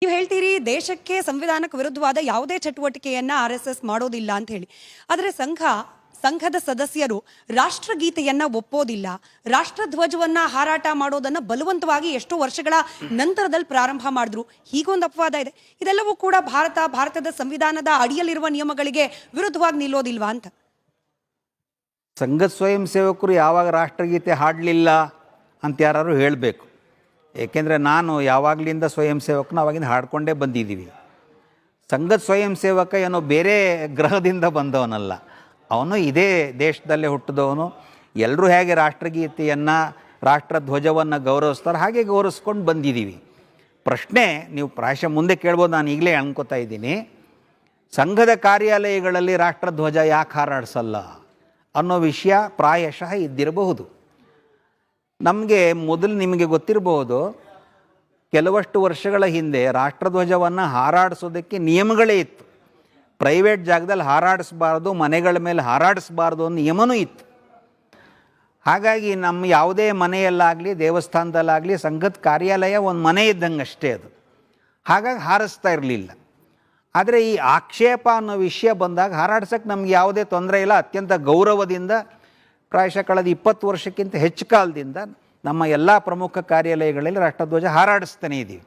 ನೀವು ಹೇಳ್ತೀರಿ ದೇಶಕ್ಕೆ ಸಂವಿಧಾನಕ್ಕೆ ವಿರುದ್ಧವಾದ ಯಾವುದೇ ಚಟುವಟಿಕೆಯನ್ನ RSS ಮಾಡೋದಿಲ್ಲ ಅಂತ ಹೇಳಿ. ಆದರೆ ಸಂಘದ ಸದಸ್ಯರು ರಾಷ್ಟ್ರಗೀತೆಯನ್ನ ಒಪ್ಪೋದಿಲ್ಲ, ರಾಷ್ಟ್ರಧ್ವಜವನ್ನ ಹಾರಾಟ ಮಾಡೋದನ್ನ ಬಲವಂತವಾಗಿ ಎಷ್ಟೋ ವರ್ಷಗಳ ನಂತರದಲ್ಲಿ ಪ್ರಾರಂಭ ಮಾಡಿದ್ರು. ಹೀಗೊಂದು ಅಪವಾದ ಇದೆ. ಇದೆಲ್ಲವೂ ಕೂಡ ಭಾರತದ ಸಂವಿಧಾನದ ಅಡಿಯಲ್ಲಿರುವ ನಿಯಮಗಳಿಗೆ ವಿರುದ್ಧವಾಗಿ ನಿಲ್ಲೋದಿಲ್ವಾ ಅಂತ. ಸಂಘದ ಸ್ವಯಂ ಸೇವಕರು ಯಾವಾಗ ರಾಷ್ಟ್ರಗೀತೆ ಹಾಡಲಿಲ್ಲ ಅಂತ ಯಾರು ಹೇಳಬೇಕು. ಏಕೆಂದರೆ ನಾನು ಯಾವಾಗಲಿಂದ ಸ್ವಯಂ ಸೇವಕನ ಅವಾಗಿಂದ ಹಾಡ್ಕೊಂಡೇ ಬಂದಿದ್ದೀವಿ. ಸಂಘದ ಸ್ವಯಂ ಸೇವಕ ಏನೋ ಬೇರೆ ಗ್ರಹದಿಂದ ಬಂದವನಲ್ಲ, ಅವನು ಇದೇ ದೇಶದಲ್ಲೇ ಹುಟ್ಟಿದವನು. ಎಲ್ಲರೂ ಹೇಗೆ ರಾಷ್ಟ್ರಗೀತೆಯನ್ನು ರಾಷ್ಟ್ರಧ್ವಜವನ್ನು ಗೌರವಿಸ್ತಾರೆ ಹಾಗೆ ಗೌರವಿಸ್ಕೊಂಡು ಬಂದಿದ್ದೀವಿ. ಪ್ರಶ್ನೆ ನೀವು ಪ್ರಾಯಶಃ ಮುಂದೆ ಕೇಳ್ಬೋದು, ನಾನು ಈಗಲೇ ಅನ್ಕೋತಾ ಇದ್ದೀನಿ. ಸಂಘದ ಕಾರ್ಯಾಲಯಗಳಲ್ಲಿ ರಾಷ್ಟ್ರಧ್ವಜ ಯಾಕೆ ಹಾರಾಡಿಸಲ್ಲ ಅನ್ನೋ ವಿಷಯ ಪ್ರಾಯಶಃ ಇದ್ದಿರಬಹುದು. ನಮಗೆ ಮೊದಲು ನಿಮಗೆ ಗೊತ್ತಿರಬಹುದು, ಕೆಲವಷ್ಟು ವರ್ಷಗಳ ಹಿಂದೆ ರಾಷ್ಟ್ರಧ್ವಜವನ್ನು ಹಾರಾಡಿಸೋದಕ್ಕೆ ನಿಯಮಗಳೇ ಇತ್ತು. ಪ್ರೈವೇಟ್ ಜಾಗದಲ್ಲಿ ಹಾರಾಡಿಸ್ಬಾರ್ದು, ಮನೆಗಳ ಮೇಲೆ ಹಾರಾಡಿಸ್ಬಾರ್ದು ಅನ್ನೋ ನಿಯಮನೂ ಇತ್ತು. ಹಾಗಾಗಿ ನಮ್ಮ ಯಾವುದೇ ಮನೆಯಲ್ಲಾಗಲಿ ದೇವಸ್ಥಾನದಲ್ಲಾಗಲಿ ಸಂಘದ ಕಾರ್ಯಾಲಯ ಒಂದು ಮನೆ ಇದ್ದಂಗೆ ಅಷ್ಟೇ ಅದು. ಹಾಗಾಗಿ ಹಾರಿಸ್ತಾ ಇರಲಿಲ್ಲ. ಆದರೆ ಈ ಆಕ್ಷೇಪ ಅನ್ನೋ ವಿಷಯ ಬಂದಾಗ ಹಾರಾಡ್ಸೋಕ್ಕೆ ನಮ್ಗೆ ಯಾವುದೇ ತೊಂದರೆ ಇಲ್ಲ. ಅತ್ಯಂತ ಗೌರವದಿಂದ ಪ್ರಾಯಶಃ ಕಳೆದ 20 ವರ್ಷಕ್ಕಿಂತ ಹೆಚ್ಚು ಕಾಲದಿಂದ ನಮ್ಮ ಎಲ್ಲ ಪ್ರಮುಖ ಕಾರ್ಯಾಲಯಗಳಲ್ಲಿ ರಾಷ್ಟ್ರಧ್ವಜ ಹಾರಾಡಿಸ್ತಾನೇ ಇದ್ದೀವಿ.